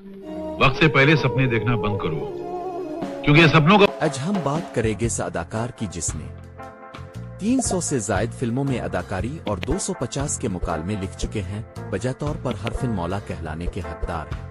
वक्त से पहले सपने देखना बंद करो, क्योंकि सपनों का। आज हम बात करेंगे इस अदाकार की जिसने 300 से जायद फिल्मों में अदाकारी और 250 के मुकालमे लिख चुके हैं, बजा तौर पर हर फिल्म मौला कहलाने के हकदार हैं।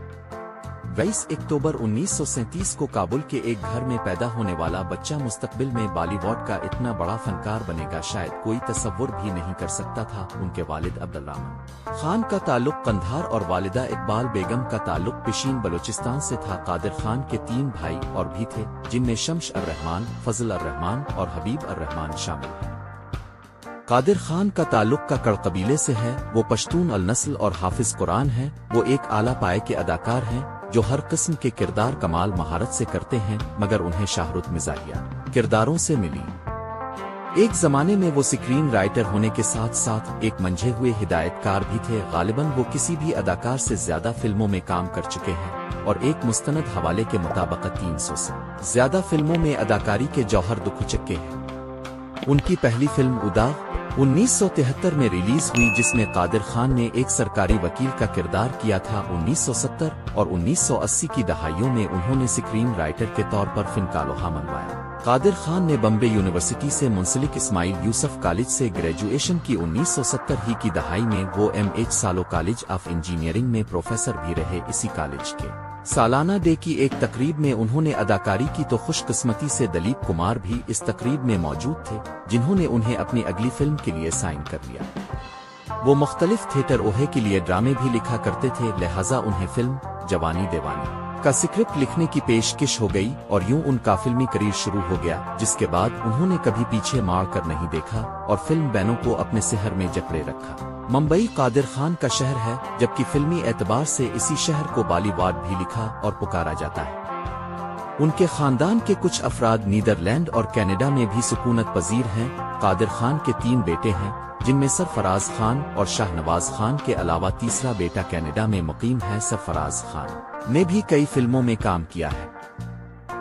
22 अक्टूबर 1937 को काबुल के एक घर में पैदा होने वाला बच्चा मुस्तकबिल में बॉलीवुड का इतना बड़ा फनकार बनेगा शायद कोई तसव्वुर भी नहीं कर सकता था। उनके वालिद अब्दुर्रहमान खान का ताल्लुक कंधार और वालिदा इकबाल बेगम का ताल्लुक पिशीन बलूचिस्तान से था। कादिर खान के 3 भाई और भी थे, जिनमें शम्स अर-रहमान, फजल अर-रहमान और हबीब अर-रहमान शामिल हैं। कादिर खान का ताल्लुक ककड़ कबीले से है। वो पश्तून अल नस्ल और हाफिज कुरान हैं। वो एक आला पाए के अदाकार हैं जो हर किस्म के किरदार कमाल महारत से करते हैं, मगर उन्हें शाहरुत मिजाहिया किरदारों से मिली। एक जमाने में वो स्क्रीन राइटर होने के साथ साथ एक मंझे हुए हिदायतकार भी थे। गालिबन वो किसी भी अदाकार से ज्यादा फिल्मों में काम कर चुके हैं और एक मुस्तनद हवाले के मुताबिक 300 से ज्यादा फिल्मों में अदाकारी के जौहर दुख चुके हैं। उनकी पहली फिल्म उदा 1973 में रिलीज हुई, जिसमें कादिर खान ने एक सरकारी वकील का किरदार किया था। 1970 और 1980 की दहाइयों में उन्होंने स्क्रीन राइटर के तौर पर फिल्म का लोहा मनवाया। कादिर खान ने बम्बे यूनिवर्सिटी से मुंसलिक इस्माइल यूसुफ कॉलेज से ग्रेजुएशन की। 1970 ही की दहाई में वो MH सालो कॉलेज ऑफ इंजीनियरिंग में प्रोफेसर भी रहे। इसी कॉलेज के सालाना डे की एक तकरीब में उन्होंने अदाकारी की तो खुशकिस्मती से दलीप कुमार भी इस तकरीब में मौजूद थे, जिन्होंने उन्हें अपनी अगली फिल्म के लिए साइन कर लिया। वो मुख्तलिफ थिएटर ओहे के लिए ड्रामे भी लिखा करते थे, लिहाजा उन्हें फिल्म जवानी दीवानी का स्क्रिप्ट लिखने की पेशकश हो गई और यूं उनका फिल्मी करियर शुरू हो गया, जिसके बाद उन्होंने कभी पीछे मार कर नहीं देखा और फिल्म बैनों को अपने शहर में जकड़े रखा। मुंबई कादिर खान का शहर है, जबकि फिल्मी एतबार से इसी शहर को बॉलीवुड भी लिखा और पुकारा जाता है। उनके खानदान के कुछ अफराद नीदरलैंड और कनाडा में भी सुकूनत पजीर हैं। कादिर खान के 3 बेटे हैं, जिनमें सरफराज खान और शाहनवाज खान के अलावा तीसरा बेटा कनाडा में मुकीम है। सरफराज खान ने भी कई फिल्मों में काम किया है।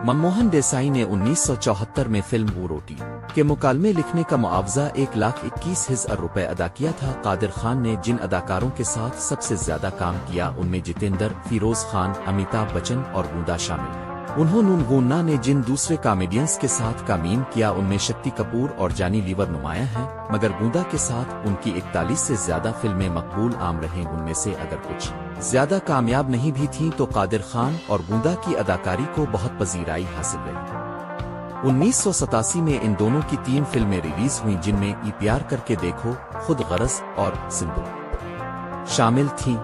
मनमोहन देसाई ने 1974 में फिल्म रोटी के मुकालमे लिखने का मुआवजा 1,21,000 रुपए अदा किया था। कादिर खान ने जिन अदाकारों के साथ सबसे ज्यादा काम किया उनमें जितेंद्र, फिरोज खान, अमिताभ बच्चन और गूंदा शामिल हैं। उन्होंने गूंदा ने जिन दूसरे कॉमेडियंस के साथ कामीन किया उनमें शक्ति कपूर और जानी लीवर नुमाया हैं, मगर गूंदा के साथ उनकी 41 से ज्यादा फिल्में मकबूल आम रहीं। उनमें से अगर कुछ ज्यादा कामयाब नहीं भी थीं तो कादिर खान और गूंदा की अदाकारी को बहुत पजीराई हासिल रही। 1987 में इन दोनों की 3 फिल्में रिलीज हुईं, जिनमें ई प्यार करके देखो, खुद गरज और सिंधु शामिल थीं।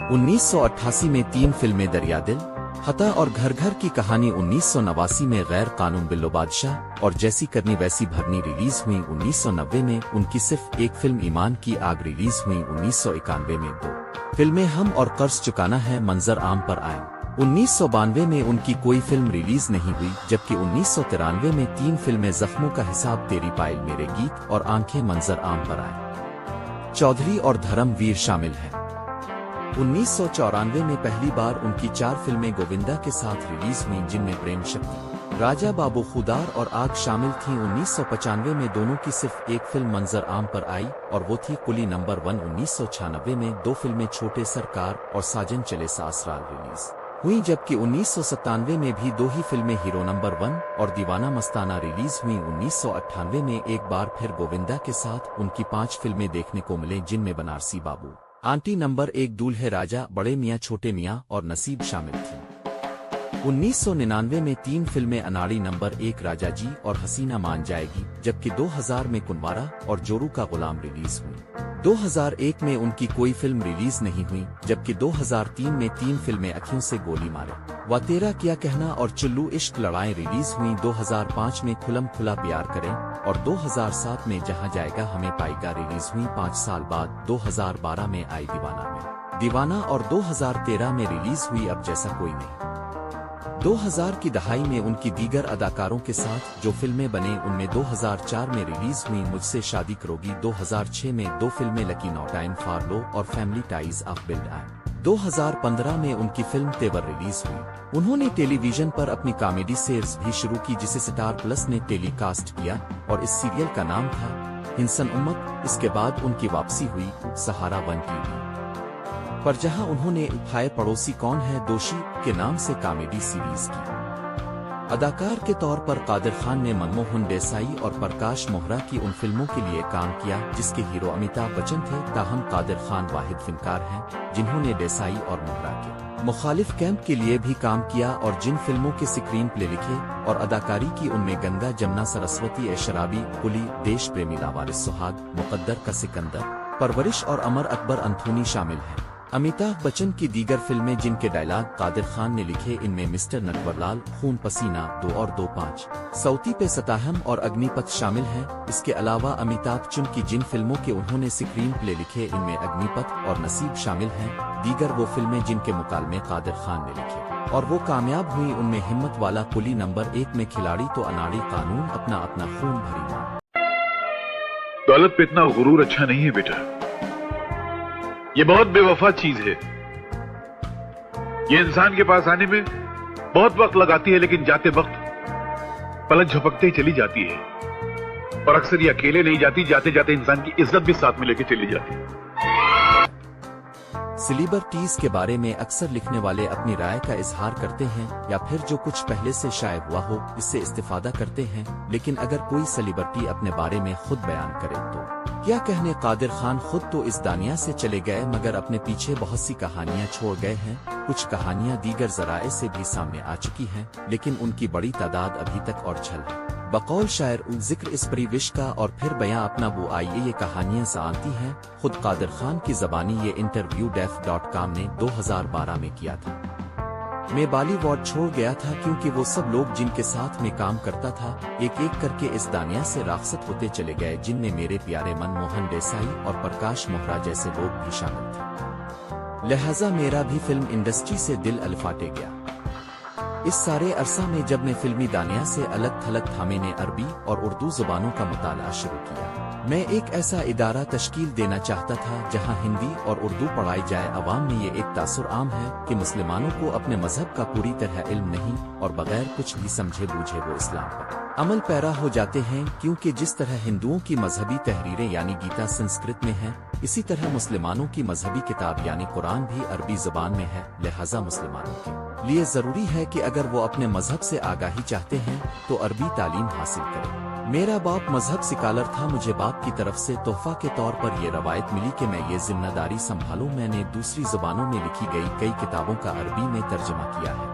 1988 में 3 फिल्में दरिया दिल, हता और घर घर की कहानी। 1989 में गैर कानून बिल्लो बादशाह और जैसी करनी वैसी भरनी रिलीज हुई। 1990 में उनकी सिर्फ एक फिल्म ईमान की आग रिलीज हुई। 1991 में 2 फिल्में हम और कर्ज चुकाना है मंजर आम पर आए। 1992 में उनकी कोई फिल्म रिलीज नहीं हुई, जबकि 1993 में 3 फिल्में जख्मों का हिसाब, तेरी पायल, मेरे गीत और आंखें मंजर आम पर आए। चौधरी और धर्मवीर शामिल हैं। 1994 में पहली बार उनकी 4 फिल्में गोविंदा के साथ रिलीज हुईं, जिनमें प्रेम शक्ति, राजा बाबू खुदार और आग शामिल थीं। 1995 में दोनों की सिर्फ एक फिल्म मंजर आम पर आई और वो थी कुली नंबर 1। 1996 में 2 फिल्में छोटे सरकार और साजन चले ससुराल रिलीज हुई, जबकि 1997 में भी 2 ही फिल्में हीरो नंबर 1 और दीवाना मस्ताना रिलीज हुई। 1998 में एक बार फिर गोविंदा के साथ उनकी 5 फिल्में देखने को मिले, जिनमें बनारसी बाबू, आंटी नंबर 1, दूल्हे राजा, बड़े मियाँ छोटे मियाँ और नसीब शामिल थी। 1999 में 3 फिल्में अनाड़ी नंबर 1, राजा जी और हसीना मान जाएगी, जबकि 2000 में कुनवारा और जोरू का गुलाम रिलीज हुई। 2001 में उनकी कोई फिल्म रिलीज नहीं हुई, जबकि 2003 में 3 फिल्में अखियों से गोली मारे, व तेरा क्या कहना और चुल्लू इश्क लड़ाई रिलीज हुई। 2005 में खुलम खुला प्यार करें और 2007 में जहां जाएगा हमें पाएगा रिलीज हुई। 5 साल बाद 2012 में आई दीवाना और 2013 में रिलीज हुई अब जैसा कोई नहीं। 2000 की दहाई में उनकी दीगर अदाकारों के साथ जो फिल्में बने उनमें 2004 में रिलीज हुई मुझसे शादी करोगी, 2006 में 2 फिल्में lucky no time for love और फैमिली टाइज ऑफ बिल्ड आए। 2015 में उनकी फिल्म तेवर रिलीज हुई। उन्होंने टेलीविजन पर अपनी कॉमेडी सीरीज भी शुरू की, जिसे स्टार प्लस ने टेलीकास्ट किया और इस सीरियल का नाम था इंसान उम्मत। इसके बाद उनकी वापसी हुई सहारा 1 टीवी। पर जहां उन्होंने हाय पड़ोसी कौन है दोषी के नाम से कॉमेडी सीरीज की। अदाकार के तौर पर कादिर खान ने मनमोहन देसाई और प्रकाश मोहरा की उन फिल्मों के लिए काम किया जिसके हीरो अमिताभ बच्चन थे। ताहम कादिर खान वाहिद फिल्मकार हैं जिन्होंने देसाई और मोहरा के मुखालिफ कैंप के लिए भी काम किया और जिन फिल्मों के स्क्रीन प्ले लिखे और अदाकारी की उनमें गंगा जमुना सरस्वती ए शराबी, कुली, देश प्रेमी, लावारिस सुहाग, मुकद्दर का सिकंदर, परवरिश और अमर अकबर अंथोनी शामिल हैं। अमिताभ बच्चन की दीगर फिल्में जिनके डायलॉग कादिर खान ने लिखे इनमें मिस्टर नटवरलाल, खून पसीना, 2 और 2, 5, सौती पे सताहम और अग्निपथ शामिल हैं। इसके अलावा अमिताभ बच्चन की जिन फिल्मों के उन्होंने स्क्रीन प्ले लिखे इनमें अग्निपथ और नसीब शामिल हैं। दीगर वो फिल्में जिनके मुकालमे कादिर खान ने लिखे और वो कामयाब हुई उनमें हिम्मत वाला, कुली, नंबर 1 में खिलाड़ी तो अनाड़ी, कानून, अपना अपना, खून भरी मां। दौलत पे इतना गुरूर अच्छा नहीं है बेटा, ये बहुत बेवफा चीज है। ये इंसान के पास आने में बहुत वक्त लगाती है लेकिन जाते वक्त पलक झपकते ही चली जाती है। और अक्सर ये अकेले नहीं जाती, जाते जाते इंसान की इज्जत भी साथ में लेके चली जाती है। सेलिब्रिटीज के बारे में अक्सर लिखने वाले अपनी राय का इजहार करते हैं या फिर जो कुछ पहले से शाये हुआ हो इससे इस्तिफादा करते हैं। लेकिन अगर कोई सेलिब्रिटी अपने बारे में खुद बयान करे तो क्या कहने, कादिर खान खुद तो इस दुनिया से चले गए मगर अपने पीछे बहुत सी कहानियां छोड़ गए हैं। कुछ कहानियां दीगर जराए से भी सामने आ चुकी हैं लेकिन उनकी बड़ी तादाद अभी तक और छल है। बकौल शायर जिक्र इस परिविश का और फिर बयां अपना वो आइए ये कहानियां जानती हैं। खुद कादिर खान की जबानी ये इंटरव्यू DEF.com ने 2012 में किया था। मैं बॉलीवुड छोड़ गया था क्योंकि वो सब लोग जिनके साथ मैं काम करता था एक एक करके इस दुनिया से राखसत होते चले गए, जिनमें मेरे प्यारे मनमोहन देसाई और प्रकाश मोहरा जैसे लोग भी शामिल थे। लिहाजा मेरा भी फिल्म इंडस्ट्री से दिल अलफाटे गया। इस सारे अरसा में जब मैं फिल्मी दुनिया से अलग थलग था मैंने अरबी और उर्दू जुबानों का मुताला शुरू किया। मैं एक ऐसा इदारा तश्कील देना चाहता था जहां हिंदी और उर्दू पढ़ाई जाए। अवाम में ये एक तासुर आम है कि मुसलमानों को अपने मजहब का पूरी तरह इल्म नहीं और बगैर कुछ भी समझे बूझे वो इस्लाम पर अमल पैरा हो जाते हैं। क्योंकि जिस तरह हिंदुओं की मजहबी तहरीरें यानी गीता संस्कृत में है, इसी तरह मुसलमानों की मजहबी किताब यानी कुरान भी अरबी जुबान में है। लिहाजा मुसलमानों के लिए जरूरी है कि अगर वो अपने मजहब से आगाही चाहते हैं तो अरबी तालीम हासिल करें। मेरा बाप मजहब सिकालर था। मुझे बाप की तरफ से तोहफा के तौर पर यह रवायत मिली कि मैं ये जिम्मेदारी संभालूं। मैंने दूसरी जुबानों में लिखी गई कई किताबों का अरबी में तर्जमा किया है।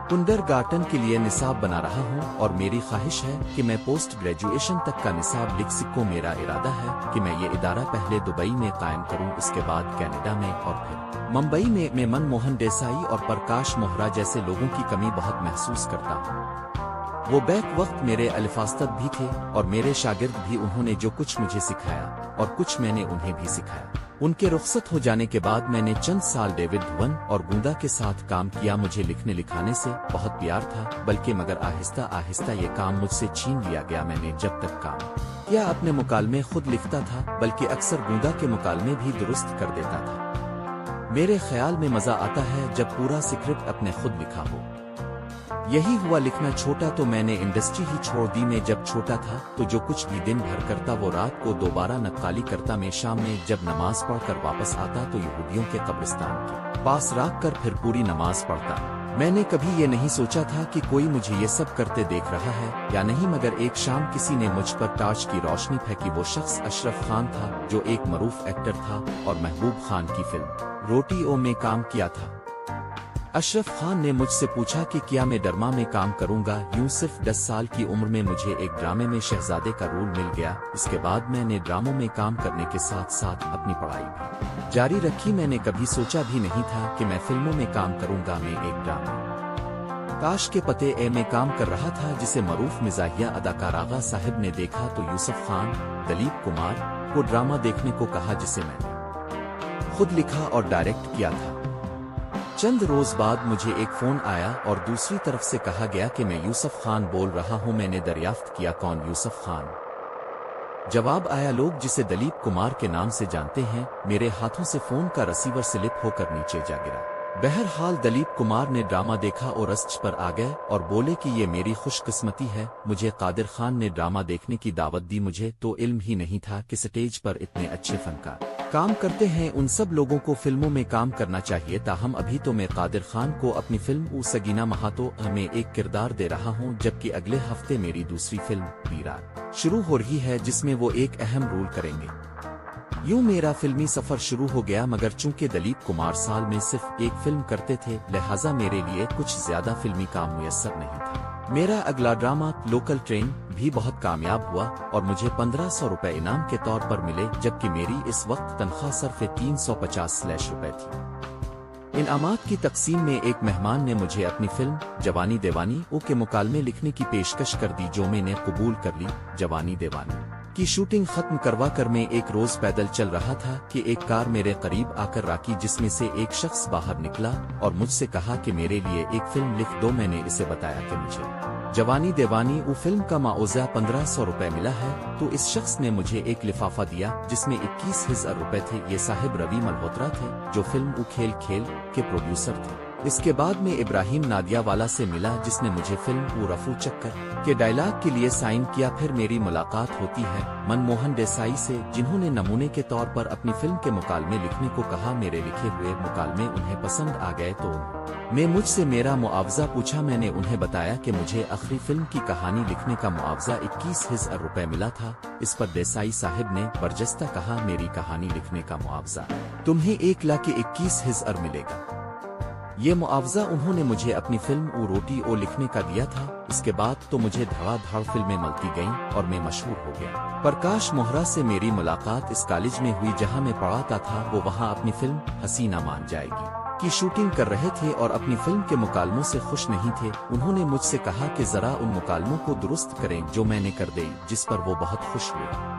किंडरगार्टन के लिए निसाब बना रहा हूं और मेरी ख्वाहिश है कि मैं पोस्ट ग्रेजुएशन तक का निसाब लिख सकूं। मेरा इरादा है कि मैं ये इदारा पहले दुबई में कायम करूं, इसके बाद कनाडा में और फिर मुंबई में। मैं मनमोहन देसाई और प्रकाश मोहरा जैसे लोगों की कमी बहुत महसूस करता हूं। वो बैक वक्त मेरे अल्फास्तद भी थे और मेरे शागिर्द भी। उन्होंने जो कुछ मुझे सिखाया और कुछ मैंने उन्हें भी सिखाया। उनके रुखसत हो जाने के बाद मैंने चंद साल डेविड धवन और गुंदा के साथ काम किया। मुझे लिखने लिखाने से बहुत प्यार था बल्कि मगर आहिस्ता आहिस्ता ये काम मुझसे छीन लिया गया। मैंने जब तक काम किया अपने मुकालमे खुद लिखता था, बल्कि अक्सर गुंदा के मुकालमे भी दुरुस्त कर देता था। मेरे ख्याल में मजा आता है जब पूरा स्क्रिप्ट अपने खुद लिखा हो। यही हुआ लिखना छोटा तो मैंने इंडस्ट्री ही छोड़ दी। मैं जब छोटा था तो जो कुछ भी दिन भर करता वो रात को दोबारा नक्काली करता। मैं शाम में जब नमाज पढ़कर वापस आता तो यहूदियों के कब्रिस्तान के पास राख कर फिर पूरी नमाज पढ़ता। मैंने कभी ये नहीं सोचा था कि कोई मुझे ये सब करते देख रहा है या नहीं, मगर एक शाम किसी ने मुझ पर टार्च की रोशनी फेंकी। वो शख्स अशरफ खान था जो एक मरूफ एक्टर था और महबूब खान की फिल्म रोटी ओ में काम किया था। अशरफ खान ने मुझसे पूछा कि क्या मैं ड्रामा में काम करूंगा। यूं सिर्फ 10 साल की उम्र में मुझे एक ड्रामे में शहजादे का रोल मिल गया। इसके बाद मैंने ड्रामों में काम करने के साथ साथ अपनी पढ़ाई भी जारी रखी। मैंने कभी सोचा भी नहीं था कि मैं फिल्मों में काम करूंगा। मैं एक ड्रामा ताश के पते ए में काम कर रहा था जिसे मरूफ मिजाहिया अदाकार आगा साहिब ने देखा तो यूसुफ खान, दलीप कुमार को ड्रामा देखने को कहा जिसे मैंने खुद लिखा और डायरेक्ट किया था। चंद रोज बाद मुझे एक फोन आया और दूसरी तरफ से कहा गया कि मैं यूसुफ खान बोल रहा हूं। मैंने दरियाफ्त किया कौन यूसुफ खान। जवाब आया लोग जिसे दलीप कुमार के नाम से जानते हैं। मेरे हाथों से फोन का रिसीवर स्लिप होकर नीचे जा गिरा। बहरहाल दलीप कुमार ने ड्रामा देखा और रस्ट पर आ गए और बोले कि ये मेरी खुशकिस्मती है, मुझे कादिर खान ने ड्रामा देखने की दावत दी। मुझे तो इल्म ही नहीं था कि स्टेज पर इतने अच्छे फनकार काम करते हैं उन सब लोगों को फिल्मों में काम करना चाहिए। ताहम अभी तो मैं कादिर खान को अपनी फिल्म सगीना महातो में एक किरदार दे रहा हूं, जबकि अगले हफ्ते मेरी दूसरी फिल्म विराट शुरू हो रही है जिसमें वो एक अहम रोल करेंगे। यूं मेरा फिल्मी सफर शुरू हो गया, मगर चूंकि दिलीप कुमार साल में सिर्फ एक फिल्म करते थे, लिहाजा मेरे लिए कुछ ज्यादा फिल्मी काम मुयस्सर नहीं था। मेरा अगला ड्रामा लोकल ट्रेन भी बहुत कामयाब हुआ और मुझे 1500 रुपए इनाम के तौर पर मिले, जबकि मेरी इस वक्त तनख्वाह सिर्फ 350 रुपए थी। इनामात की तकसीम में एक मेहमान ने मुझे अपनी फिल्म जवानी दीवानी के मुकालमे लिखने की पेशकश कर दी, जो मैंने कबूल कर ली। जवानी दीवानी की शूटिंग खत्म करवा कर मैं एक रोज पैदल चल रहा था कि एक कार मेरे करीब आकर राकी, जिसमें से एक शख्स बाहर निकला और मुझसे कहा कि मेरे लिए एक फिल्म लिख दो। मैंने इसे बताया कि मुझे जवानी दीवानी फिल्म का मुआवजा 1500 रुपए मिला है, तो इस शख्स ने मुझे एक लिफाफा दिया जिसमें 21,000 रुपए थे। ये साहिब रवि मल्होत्रा थे, जो फिल्म खेल खेल के प्रोड्यूसर थे। इसके बाद में इब्राहिम नादियावाला से मिला, जिसने मुझे फिल्म रफू चक्कर के डायलॉग के लिए साइन किया। फिर मेरी मुलाकात होती है मनमोहन देसाई से, जिन्होंने नमूने के तौर पर अपनी फिल्म के मुकालमे लिखने को कहा। मेरे लिखे हुए मुकालमे उन्हें पसंद आ गए तो मैं मुझसे मेरा मुआवजा पूछा। मैंने उन्हें बताया कि मुझे आखिरी फिल्म की कहानी लिखने का मुआवजा 21,000 रुपए मिला था। इस पर देसाई साहिब ने बरजस्ता कहा, मेरी कहानी लिखने का मुआवजा तुम्हें 1,21,000 मिलेगा। ये मुआवजा उन्होंने मुझे अपनी फिल्म रोटी लिखने का दिया था। इसके बाद तो मुझे धड़ाधड़ फिल्में मिलती गईं और मैं मशहूर हो गया। प्रकाश मोहरा से मेरी मुलाकात इस कॉलेज में हुई जहां मैं पढ़ाता था। वो वहां अपनी फिल्म हसीना मान जाएगी की शूटिंग कर रहे थे और अपनी फिल्म के मुकालमों से खुश नहीं थे। उन्होंने मुझसे कहा कि जरा उन मुकालमों को दुरुस्त करें, जो मैंने कर दी, जिस पर वो बहुत खुश हुए।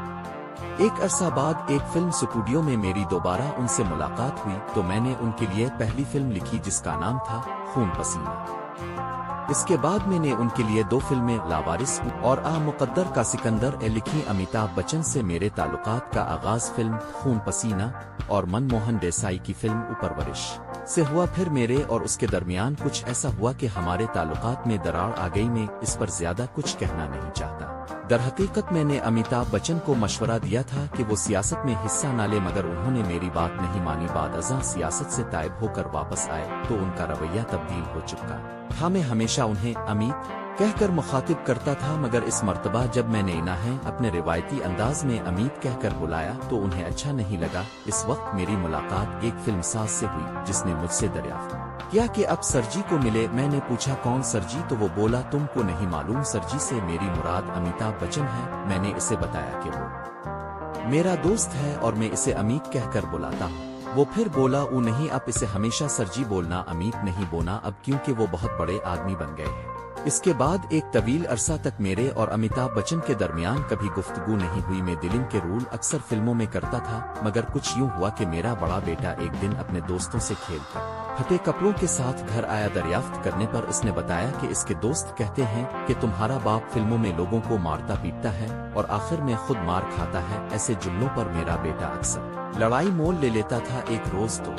एक अरसा बाद एक फिल्म स्टूडियो में मेरी दोबारा उनसे मुलाकात हुई, तो मैंने उनके लिए पहली फिल्म लिखी जिसका नाम था खून पसीना। इसके बाद मैंने उनके लिए 2 फिल्में लावारिस और मुकद्दर का सिकंदर लिखी। अमिताभ बच्चन से मेरे ताल्लुकात का आगाज फिल्म खून पसीना और मनमोहन देसाई की फिल्म परवरिश से हुआ। फिर मेरे और उसके दरमियान कुछ ऐसा हुआ कि हमारे ताल्लुकात में दरार आ गई। मैं इस पर ज्यादा कुछ कहना नहीं चाहता। दरहकीकत मैंने अमिताभ बच्चन को मशवरा दिया था कि वो सियासत में हिस्सा न ले, मगर उन्होंने मेरी बात नहीं मानी। बादअज़ां सियासत से तायब होकर वापस आए तो उनका रवैया तब्दील हो चुका था। मैं हमेशा उन्हें अमित कहकर मुखातिब करता था, मगर इस मर्तबा जब मैंने इन्हें अपने रिवायती अंदाज में अमित कहकर बुलाया तो उन्हें अच्छा नहीं लगा। इस वक्त मेरी मुलाकात एक फिल्मसाज से हुई, जिसने मुझसे दरियाफ्त किया कि अब सरजी को मिले। मैंने पूछा कौन सरजी, तो वो बोला तुमको नहीं मालूम, सरजी से मेरी मुराद अमिताभ बच्चन है। मैंने इसे बताया कि वो मेरा दोस्त है और मैं इसे अमित कहकर बुलाता हूँ। वो फिर बोला वो नहीं, अब इसे हमेशा सरजी बोलना, अमित नहीं बोलना अब, क्योंकि वो बहुत बड़े आदमी बन गए हैं। इसके बाद एक तवील अरसा तक मेरे और अमिताभ बच्चन के दरमियान कभी गुफ्तगू नहीं हुई। मैं दिलिम के रोल अक्सर फिल्मों में करता था, मगर कुछ यूं हुआ कि मेरा बड़ा बेटा एक दिन अपने दोस्तों से खेलकर फटे कपड़ों के साथ घर आया। दरियाफ्त करने पर इसने बताया कि इसके दोस्त कहते हैं कि तुम्हारा बाप फिल्मों में लोगों को मारता पीटता है और आखिर में खुद मार खाता है। ऐसे जुमलों पर मेरा बेटा अक्सर लड़ाई मोल ले लेता था। एक रोज तो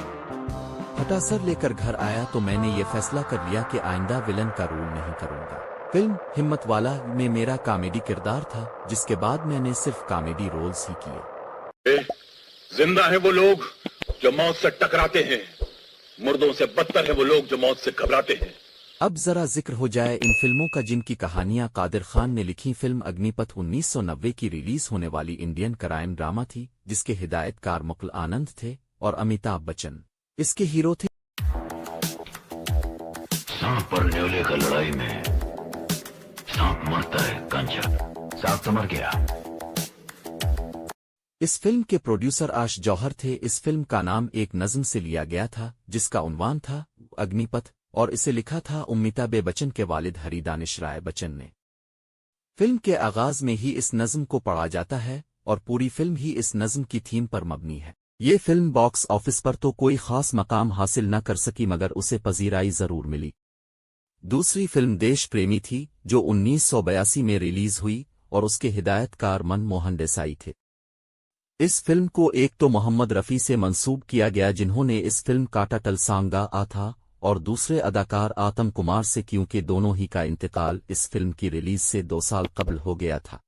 फटा सर लेकर घर आया तो मैंने ये फैसला कर लिया कि आइंदा विलन का रोल नहीं करूंगा। फिल्म हिम्मत वाला में मेरा कॉमेडी किरदार था, जिसके बाद मैंने सिर्फ कॉमेडी रोल्स ही किए। जिंदा है वो लोग जो मौत से टकराते हैं, मुर्दों से बदतर है वो लोग जो मौत से घबराते हैं। अब जरा जिक्र हो जाए इन फिल्मों का जिनकी कहानियां कादिर खान ने लिखी। फिल्म अग्निपथ 1990 की रिलीज होने वाली इंडियन क्राइम ड्रामा थी, जिसके हिदायतकार मुकुल आनंद थे और अमिताभ बच्चन इसके हीरो थे। सांप और न्योले का लड़ाई में सांप मरता है, कंचा सांप तो मर गया। इस फिल्म के प्रोड्यूसर आश जौहर थे। इस फिल्म का नाम एक नज्म से लिया गया था, जिसका उन्वान था अग्निपथ, और इसे लिखा था अमिताभ बच्चन के वालिद हरी दानिश राय बच्चन ने। फिल्म के आगाज में ही इस नज्म को पढ़ा जाता है और पूरी फिल्म ही इस नज्म की थीम पर मबनी है। ये फिल्म बॉक्स ऑफिस पर तो कोई खास मकाम हासिल न कर सकी, मगर उसे पजीराई जरूर मिली। दूसरी फिल्म देश प्रेमी थी, जो 1982 में रिलीज हुई और उसके हिदायतकार मनमोहन देसाई थे। इस फिल्म को एक तो मोहम्मद रफ़ी से मंसूब किया गया, जिन्होंने इस फिल्म काटा टलसांगा आ था, और दूसरे अदाकार आतम कुमार से, क्योंकि दोनों ही का इंतकाल इस फिल्म की रिलीज से 2 साल कबल हो गया था।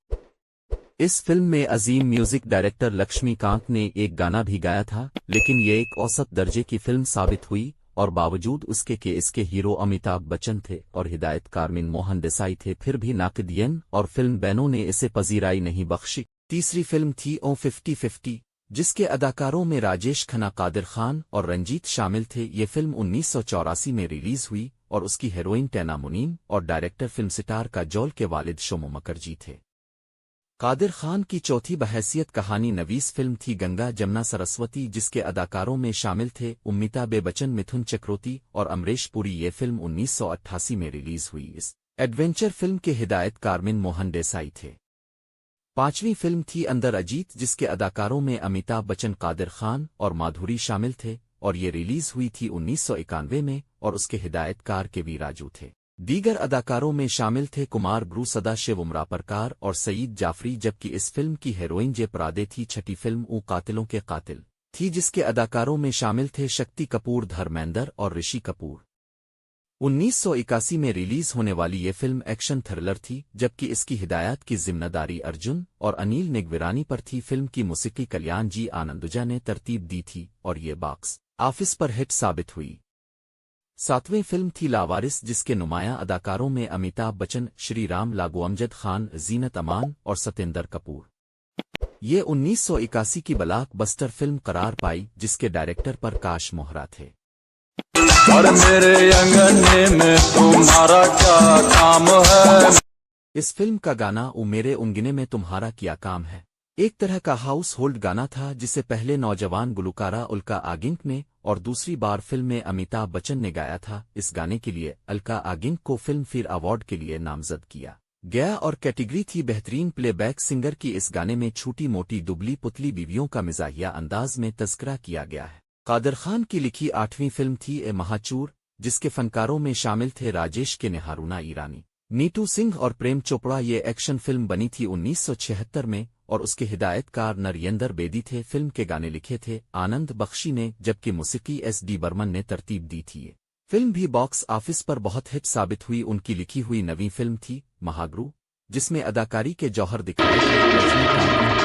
इस फिल्म में अजीम म्यूजिक डायरेक्टर लक्ष्मी कांत ने एक गाना भी गाया था, लेकिन ये एक औसत दर्जे की फिल्म साबित हुई और बावजूद उसके कि इसके हीरो अमिताभ बच्चन थे और हिदायतकार मोहन देसाई थे, फिर भी नाकदियन और फिल्म बैनों ने इसे पजीराई नहीं बख्शी। तीसरी फिल्म थी ओ 50-50, जिसके अदाकारों में राजेश खन्ना, कादिर खान और रंजीत शामिल थे। ये फिल्म 1984 में रिलीज हुई और उसकी हीरोइन टैना मुनीम और डायरेक्टर फिल्म सितार का जौल के वालिद शोमो मुखर्जी थे। कादिर खान की चौथी बहैसियत कहानी नवीस फिल्म थी गंगा जमुना सरस्वती, जिसके अदाकारों में शामिल थे अमिताभ बच्चन, मिथुन चक्रवर्ती और अमरीश पुरी। ये फिल्म 1988 में रिलीज हुई। इस एडवेंचर फिल्म के हिदायतकार मोहन देसाई थे। पांचवीं फिल्म थी अंदर अजीत, जिसके अदाकारों में अमिताभ बच्चन, कादिर खान और माधुरी शामिल थे और ये रिलीज हुई थी 1991 में और उसके हिदायतकार के वी राजू थे। दीगर अदाकारों में शामिल थे कुमार गुरु, सदाशिव, उमरा परकार और सईद जाफरी, जबकि इस फिल्म की हीरोइन जे परादे थी। छठी फिल्म ऊ कातिलों के कातिल थी, जिसके अदाकारों में शामिल थे शक्ति कपूर, धर्मेंद्र और ऋषि कपूर। 1981 में रिलीज होने वाली ये फिल्म एक्शन थ्रिलर थी, जबकि इसकी हिदायत की जिम्मेदारी अर्जुन और अनिल निगविरानी पर थी। फिल्म की मौसीकी कल्याण जी आनंदुजा ने तरतीब दी थी और ये बॉक्स ऑफिस पर हिट साबित हुई। सातवीं फिल्म थी लावारिस, जिसके नुमायां अदाकारों में अमिताभ बच्चन, श्री राम लागू, अमजद खान, जीनत अमान और सतेंद्र कपूर। ये 1981 की ब्लॉकबस्टर फिल्म करार पाई, जिसके डायरेक्टर प्रकाश मोहरा थे। और मेरे अंगने में तुम्हारा क्या काम है। इस फिल्म का गाना ओ मेरे उंगने में तुम्हारा क्या काम है एक तरह का हाउस होल्ड गाना था, जिसे पहले नौजवान गुलकारा उल्का आगिंक ने और दूसरी बार फिल्म में अमिताभ बच्चन ने गाया था। इस गाने के लिए अलका आगिंक को फिल्म फेयर अवार्ड के लिए नामजद किया गया और कैटेगरी थी बेहतरीन प्लेबैक सिंगर की। इस गाने में छोटी मोटी दुबली पुतली बीवियों का मिजाहिया अंदाज में तज़किरा किया गया है। कादिर खान की लिखी आठवीं फिल्म थी ए महाचूर, जिसके फनकारों में शामिल थे राजेश के, हारूना ईरानी, नीतू सिंह और प्रेम चोपड़ा। ये एक्शन फिल्म बनी थी 1976 में और उसके हिदायतकार नरेंद्र बेदी थे। फिल्म के गाने लिखे थे आनंद बख्शी ने, जबकि मौसीकी एस.डी. बर्मन ने तरतीब दी थी। फिल्म भी बॉक्स ऑफिस पर बहुत हिट साबित हुई। उनकी लिखी हुई नवीं फिल्म थी महागुरु, जिसमें अदाकारी के जौहर दिखाए थे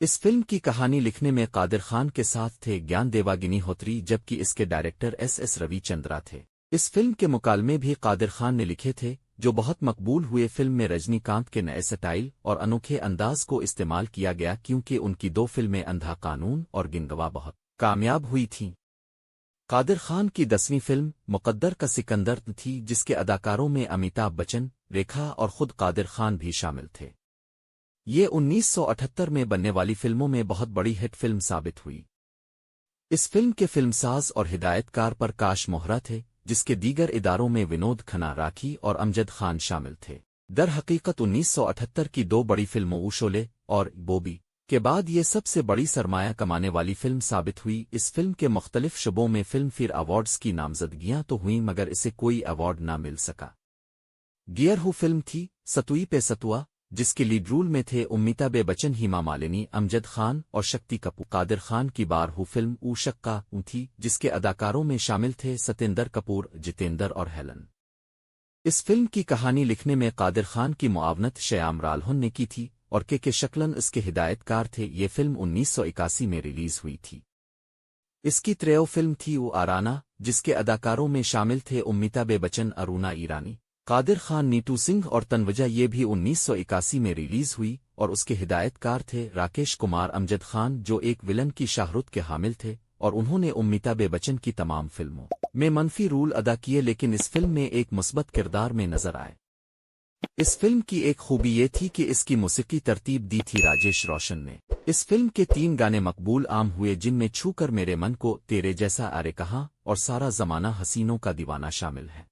इस फिल्म की कहानी लिखने में कादिर खान के साथ थे ज्ञान देवागिनीहोत्री, जबकि इसके डायरेक्टर एस रविचंद्रा थे। इस फिल्म के मुकालमे भी कादिर खान ने लिखे थे, जो बहुत मकबूल हुए। फिल्म में रजनीकांत के नए स्टाइल और अनोखे अंदाज को इस्तेमाल किया गया, क्योंकि उनकी दो फिल्में अंधा कानून और गिंगवा बहुत कामयाब हुई थीं। कादिर खान की 10वीं फिल्म मुकद्दर का सिकंदर थी, जिसके अदाकारों में अमिताभ बच्चन, रेखा और खुद कादिर खान भी शामिल थे। ये 1978 में बनने वाली फिल्मों में बहुत बड़ी हिट फिल्म साबित हुई। इस फिल्म के फिल्मसाज और हिदायतकार प्रकाश मोहरा थे, जिसके दीगर इदारों में विनोद खन्ना, राखी और अमजद खान शामिल थे। दर हकीकत 1978 की दो बड़ी फिल्मों शोले और बॉबी के बाद ये सबसे बड़ी सरमाया कमाने वाली फिल्म साबित हुई। इस फिल्म के मुख्तलिफ शोबों में फिल्म फेयर अवार्ड्स की नामजदगियां तो हुईं, मगर इसे कोई अवार्ड ना मिल सका। गियरहू फिल्म थी सतुई पे सतुआ, जिसके लीड रोल में थे अमिताभ बच्चन, हेमा मालिनी, अमजद खान और शक्ति कपूर। कादिर खान की बारहू फिल्म ऊ शक्का थी, जिसके अदाकारों में शामिल थे सतेंद्र कपूर, जितेंद्र और हेलन। इस फिल्म की कहानी लिखने में कादिर खान की मुआवनत श्याम राल्हन ने की थी और के शक्लन इसके हिदायतकार थे। ये फिल्म 1981 में रिलीज हुई थी। इसकी त्रेयो फिल्म थी ऊ आराना, जिसके अदाकारों में शामिल थे अमिताभ बच्चन, अरुणा ईरानी, कादिर खान, नीतू सिंह और तनवजा। ये भी 1981 में रिलीज हुई और उसके हिदायतकार थे राकेश कुमार, अमजद खान, जो एक विलन की शाहरुत के हामिल थे और उन्होंने अमिताभ बच्चन की तमाम फिल्मों में मनफी रोल अदा किए, लेकिन इस फिल्म में एक मुस्बत किरदार में नजर आए। इस फिल्म की एक खूबी ये थी कि इसकी मौसीकी तरतीब दी थी राजेश रोशन ने। इस फिल्म के 3 गाने मकबूल आम हुए, जिनमें छू कर मेरे मन को, तेरे जैसा अरे कहाँ और सारा जमाना हसीनों का दीवाना शामिल है।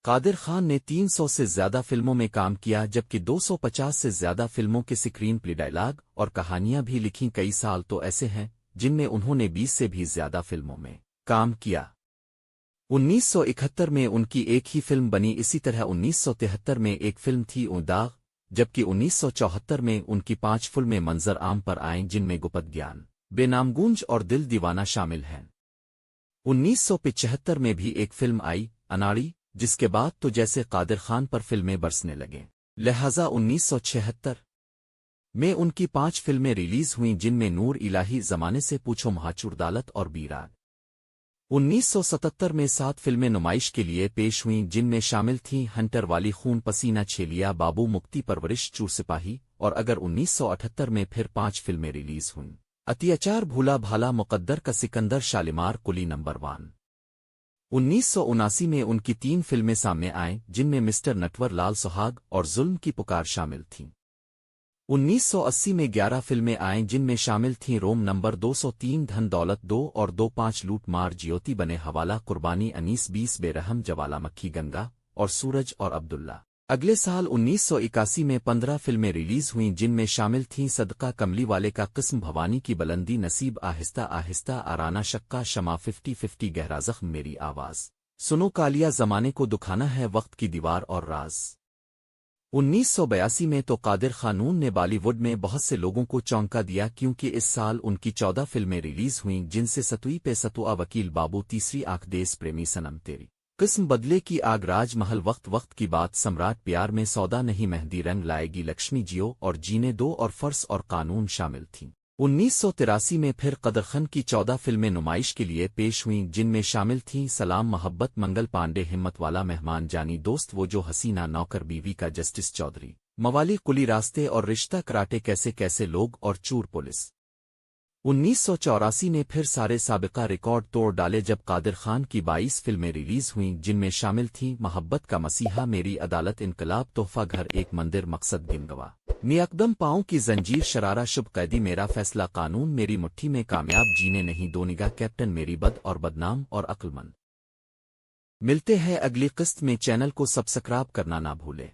कादिर खान ने 300 से ज्यादा फिल्मों में काम किया, जबकि 250 से ज्यादा फिल्मों के स्क्रीन प्ले, डायलॉग और कहानियां भी लिखीं। कई साल तो ऐसे हैं जिनमें उन्होंने 20 से भी ज्यादा फिल्मों में काम किया। 1971 में उनकी एक ही फिल्म बनी। इसी तरह 1973 में एक फिल्म थी दाग, जबकि 1974 में उनकी 5 फिल्में मंजर आम पर आईं, जिनमें गुपत ज्ञान, बेनामगूंज और दिल दीवाना शामिल हैं। 1975 में भी एक फिल्म आई अनाड़ी, جس کے بعد تو جیسے قادر خان پر فلمیں برسنے لگیں۔ لہذا 1976 میں ان کی 5 فلمیں ریلیز ہوئیں، جن میں نور الہی، زمانے سے پوچھو، مہاچور عدالت اور بیراگ۔ 1977 میں 7 فلمیں نمائش کے لیے پیش ہوئیں، جن میں شامل تھیں ہنٹر والی، خون پسینہ، چھیلیا، بابو، مکتی پرورش، چور سپاہی، اور اگر 1978 میں پھر 5 فلمیں ریلیز ہوئیں، اتیاچار، بھولا بھالا، مقدر کا سکندر، شالیمار، کلی نمبر 1۔ 1979 میں ان کی 3 فلمیں سامنے آئیں، جن میں مسٹر نٹور لال، سہاگ اور ظلم کی پکار شامل تھیں۔ 1980 میں 11 فلمیں آئیں، جن میں شامل تھیں روم نمبر 203، دھن دولت 2 اور 2، 5، لوٹ مار، جیوتی بنے، حوالہ، قربانی، انیس 20، بے رحم، جوالا مکھی، گنگا اور سورج اور عبداللہ۔ اگلے سال 1981 میں 15 فلمیں ریلیز ہوئیں، جن میں شامل تھیں صدقہ، کملی والے کا قسم، بھوانی کی بلندی، نصیب، آہستہ آہستہ، آرانہ شقہ، شمع، 50-50، گہرا زخم، میری آواز، سنو، کالیا، زمانے کو دکھانا ہے، وقت کی دیوار اور راز۔ 1982 میں تو قادر خانون نے بالی ووڈ میں بہت سے لوگوں کو چونکا دیا، کیونکہ اس سال ان کی 14 فلمیں ریلیز ہوئیں، جن سے ستویں پہ ستوا، وکیل بابو، تیسری آنکھ، دیس پریمی، سنم تیری قسم، بدلے کی آگ، راج محل، وقت کی بات، سمراٹ، پیار میں سودا نہیں، مہندی، رنگ لائے گی، لکشمی، جیو اور جینے دو اور فرض اور قانون شامل تھیں۔ 1983 میں پھر قدر خان کی 14 فلمیں نمائش کے لیے پیش ہوئیں، جن میں شامل تھیں سلام، محبت، منگل پانڈے، ہمت والا، مہمان، جانی دوست، وہ جو حسینہ، نوکر، بیوی کا، جسٹس چودھری، موالی، کلی راستے اور رشتہ، کراٹے، کیسے کیسے لوگ اور چور پولیس۔ 1984 نے پھر سارے سابقہ ریکارڈ توڑ ڈالے، جب قادر خان کی 22 فلمیں ریلیز ہوئیں، جن میں شامل تھیں محبت کا مسیحا، میری عدالت، انقلاب، تحفہ، گھر ایک مندر، مقصد، دن گواہ، می اقدم، پاؤں کی زنجیر، شرارہ، شب قیدی، میرا فیصلہ، قانون، میری مٹھی میں، کامیاب، جینے نہیں دو نگاہ، کیپٹن، میری بد اور بدنام اور عقل مند۔ ملتے ہیں اگلی قسط میں، چینل کو سبسکرائب کرنا نہ بھولے۔